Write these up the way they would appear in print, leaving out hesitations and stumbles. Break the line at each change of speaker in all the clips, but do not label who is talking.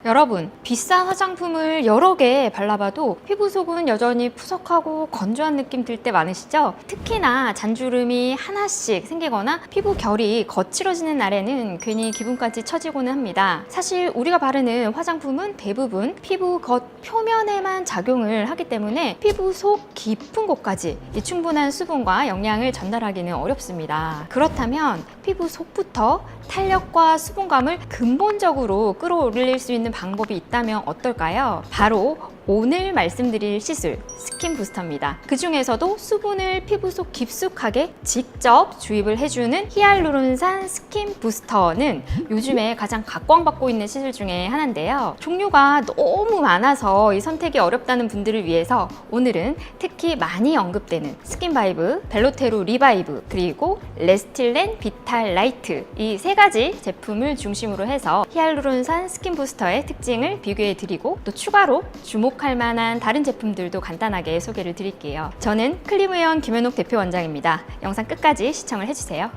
여러분, 비싼 화장품을 여러 개 발라봐도 피부 속은 여전히 푸석하고 건조한 느낌 들 때 많으시죠? 특히나 잔주름이 하나씩 생기거나 피부 결이 거칠어지는 날에는 괜히 기분까지 처지고는 합니다. 사실 우리가 바르는 화장품은 대부분 피부 겉 표면에만 작용을 하기 때문에 피부 속 깊은 곳까지 충분한 수분과 영양을 전달하기는 어렵습니다. 그렇다면 피부 속부터 탄력과 수분감을 근본적으로 끌어올릴 수 있는 방법이 있다면 어떨까요? 바로 오늘 말씀드릴 시술 스킨 부스터입니다. 그 중에서도 수분을 피부 속 깊숙하게 직접 주입을 해주는 히알루론산 스킨 부스터는 요즘에 가장 각광받고 있는 시술 중에 하나인데요. 종류가 너무 많아서 이 선택이 어렵다는 분들을 위해서 오늘은 특히 많이 언급되는 스킨바이브, 벨로테루 리바이브, 그리고 레스틸렌 비탈 라이트 이 세 가지 제품을 중심으로 해서 히알루론산 스킨 부스터의 특징을 비교해 드리고 또 추가로 주목할 만한 다른 제품들도 간단하게 소개를 드릴게요. 저는 클리무연 김현옥 대표 원장입니다. 영상 끝까지 시청을 해주세요.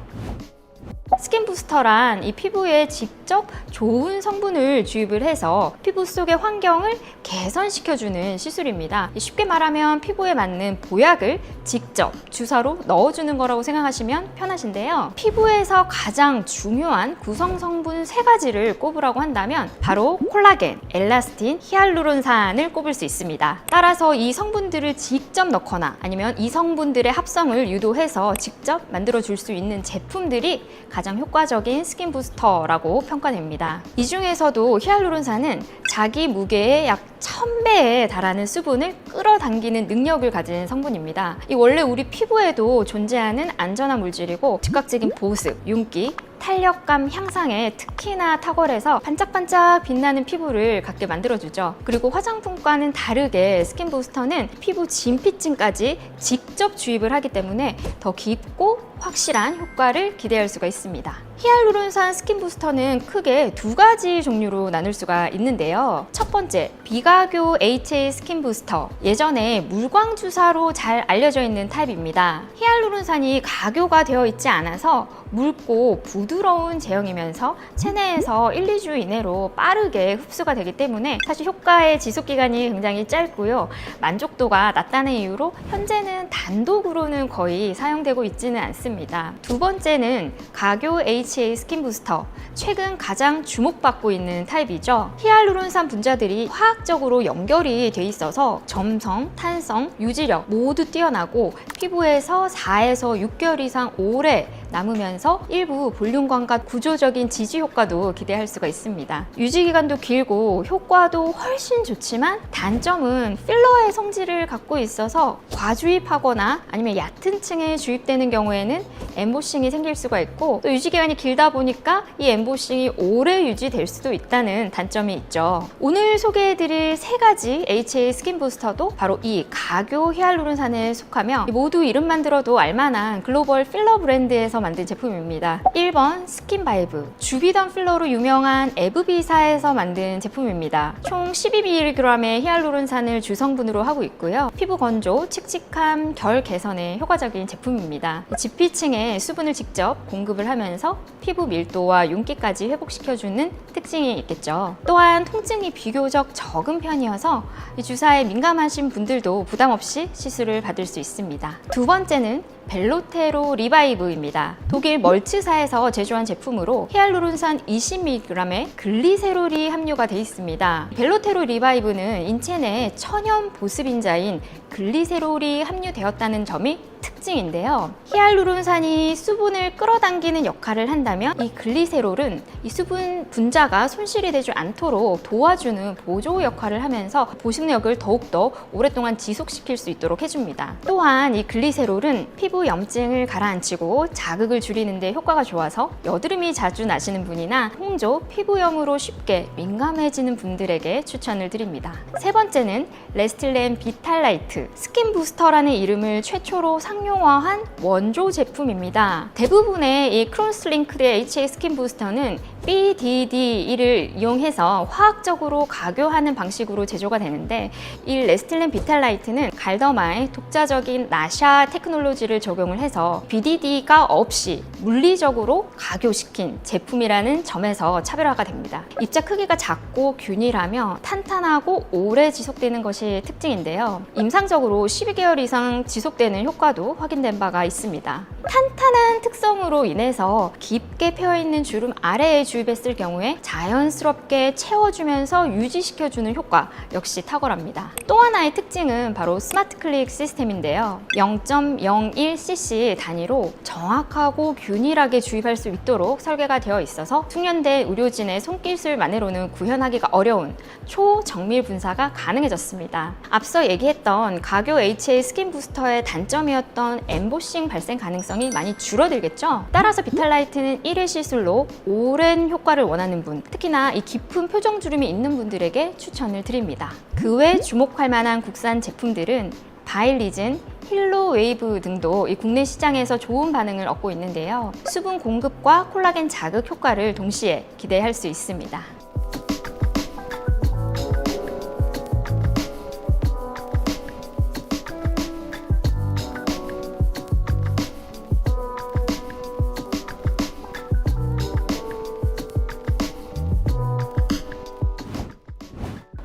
스킨 부스터란 이 피부에 직접 좋은 성분을 주입을 해서 피부 속의 환경을 개선시켜주는 시술입니다. 쉽게 말하면 피부에 맞는 보약을 직접 주사로 넣어주는 거라고 생각하시면 편하신데요. 피부에서 가장 중요한 구성 성분 세 가지를 꼽으라고 한다면 바로 콜라겐, 엘라스틴, 히알루론산을 꼽을 수 있습니다. 따라서 이 성분들을 직접 넣거나 아니면 이 성분들의 합성을 유도해서 직접 만들어줄 수 있는 제품들이 가장 효과적인 스킨 부스터라고 평가됩니다. 이 중에서도 히알루론산은 자기 무게의 약 1000배에 달하는 수분을 끌어당기는 능력을 가진 성분입니다. 이 원래 우리 피부에도 존재하는 안전한 물질이고 즉각적인 보습, 윤기, 탄력감 향상에 특히나 탁월해서 반짝반짝 빛나는 피부를 갖게 만들어주죠. 그리고 화장품과는 다르게 스킨 부스터는 피부 진피층까지 직접 주입을 하기 때문에 더 깊고 확실한 효과를 기대할 수가 있습니다. 히알루론산 스킨 부스터는 크게 두 가지 종류로 나눌 수가 있는데요. 첫 번째, 비가교 HA 스킨 부스터. 예전에 물광 주사로 잘 알려져 있는 타입입니다. 히알루론산이 가교가 되어 있지 않아서 묽고 부드러운 제형이면서 체내에서 1, 2주 이내로 빠르게 흡수가 되기 때문에 사실 효과의 지속기간이 굉장히 짧고요. 만족도가 낮다는 이유로 현재는 단독으로는 거의 사용되고 있지는 않습니다. 두 번째는 가교 HA 스킨 부스터. 최근 가장 주목받고 있는 타입이죠. 히알루론산 분자들이 화학적으로 연결이 돼 있어서 점성, 탄성, 유지력 모두 뛰어나고 피부에서 4에서 6개월 이상 오래 남으면서 일부 볼륨감과 구조적인 지지 효과도 기대할 수가 있습니다. 유지기간도 길고 효과도 훨씬 좋지만 단점은 필러의 성질을 갖고 있어서 과주입하거나 아니면 얕은 층에 주입되는 경우에는 엠보싱이 생길 수가 있고 또 유지기간이 길다 보니까 이 엠보싱이 오래 유지될 수도 있다는 단점이 있죠. 오늘 소개해드릴 세 가지 HA 스킨 부스터도 바로 이 가교 히알루론산에 속하며 모두 이름만 들어도 알만한 글로벌 필러 브랜드에서 만든 제품입니다. 1번 스킨바이브. 주비던 필러로 유명한 에브비사에서 만든 제품입니다. 총 12mg의 히알루론산을 주성분으로 하고 있고요. 피부 건조, 칙칙함, 결 개선에 효과적인 제품입니다. 지피층에 수분을 직접 공급을 하면서 피부 밀도와 윤기까지 회복시켜주는 특징이 있겠죠. 또한 통증이 비교적 적은 편이어서 이 주사에 민감하신 분들도 부담 없이 시술을 받을 수 있습니다. 두 번째는 벨로테루 리바이브입니다. 독일 멀츠사에서 제조한 제품으로 히알루론산 20mg의 글리세롤이 함유가 되어 있습니다. 벨로테루 리바이브는 인체 내 천연 보습인자인 글리세롤이 함유되었다는 점이 특징인데요. 히알루론산이 수분을 끌어당기는 역할을 한다면 이 글리세롤은 이 수분 분자가 손실이 되지 않도록 도와주는 보조 역할을 하면서 보습력을 더욱더 오랫동안 지속시킬 수 있도록 해줍니다. 또한 이 글리세롤은 피부 염증을 가라앉히고 자극을 줄이는 데 효과가 좋아서 여드름이 자주 나시는 분이나 홍조, 피부염으로 쉽게 민감해지는 분들에게 추천을 드립니다. 세 번째는 레스틸렌 비탈 라이트. 스킨 부스터라는 이름을 최초로 상용 상용화한 원조 제품입니다. 대부분의 이 크로스링크드의 HA 스킨 부스터는 BDDE를 이용해서 화학적으로 가교하는 방식으로 제조가 되는데, 이 레스틸렌 비탈라이트는 갈더마의 독자적인 나샤 테크놀로지를 적용을 해서 BDD가 없이 물리적으로 가교시킨 제품이라는 점에서 차별화가 됩니다. 입자 크기가 작고 균일하며 탄탄하고 오래 지속되는 것이 특징인데요. 임상적으로 12개월 이상 지속되는 효과도 확인된 바가 있습니다. 탄탄한 특성으로 인해서 깊게 펴있는 주름 아래에 주입했을 경우에 자연스럽게 채워주면서 유지시켜주는 효과 역시 탁월합니다. 또 하나의 특징은 바로 스마트 클릭 시스템인데요. 0.01cc 단위로 정확하고 균일하게 주입할 수 있도록 설계가 되어 있어서 숙련된 의료진의 손기술만으로는 구현하기가 어려운 초정밀 분사가 가능해졌습니다. 앞서 얘기했던 가교 HA 스킨 부스터의 단점이었던 엠보싱 발생 가능성이 많이 줄어들겠죠. 따라서 비탈라이트는 1회 시술로 오랜 효과를 원하는 분, 특히나 이 깊은 표정 주름이 있는 분들에게 추천을 드립니다. 그 외 주목할 만한 국산 제품들은 바일리즌, 힐로웨이브 등도 이 국내 시장에서 좋은 반응을 얻고 있는데요. 수분 공급과 콜라겐 자극 효과를 동시에 기대할 수 있습니다.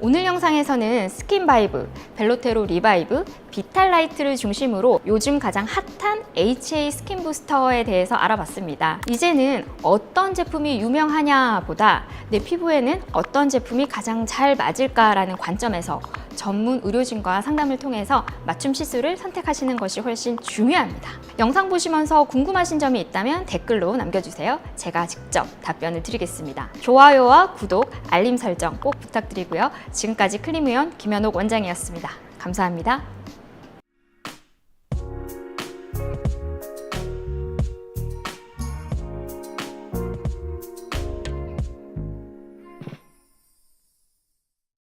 오늘 영상에서는 스킨바이브, 벨로테로 리바이브, 비탈라이트를 중심으로 요즘 가장 핫한 HA 스킨 부스터에 대해서 알아봤습니다. 이제는 어떤 제품이 유명하냐 보다 내 피부에는 어떤 제품이 가장 잘 맞을까라는 관점에서 전문 의료진과 상담을 통해서 맞춤 시술을 선택하시는 것이 훨씬 중요합니다. 영상 보시면서 궁금하신 점이 있다면 댓글로 남겨주세요. 제가 직접 답변을 드리겠습니다. 좋아요와 구독, 알림 설정 꼭 부탁드리고요. 지금까지 클리무연 김현옥 원장이었습니다. 감사합니다.